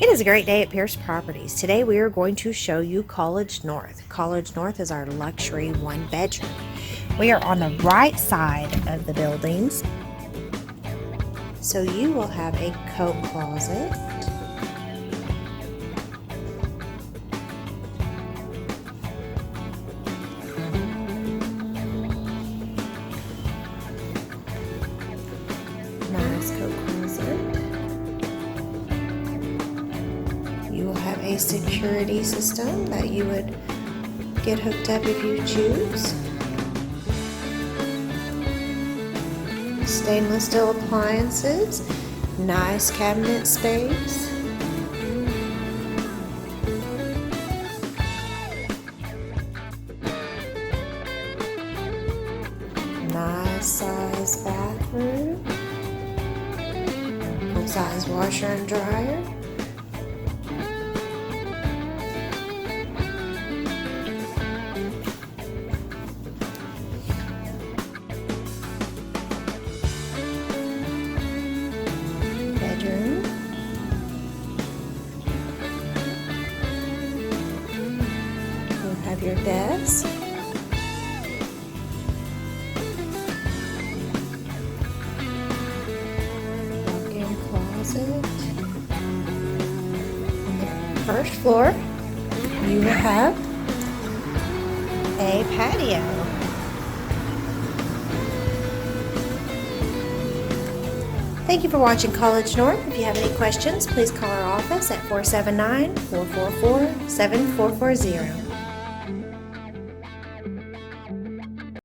It is a great day at Pierce Properties. Today we are going to show you College North. College North is our luxury one bedroom. We are on the right side of the buildings. So you will have a coat closet. Nice coat closet. You will have a security system that you would get hooked up if you choose. Stainless steel appliances, nice cabinet space. Nice size bathroom. Full size washer and dryer. Bedroom. You'll have your desk. Walk-in closet. On the first floor, you will have a patio. Thank you for watching College North. If you have any questions, please call our office at 479-444-7440.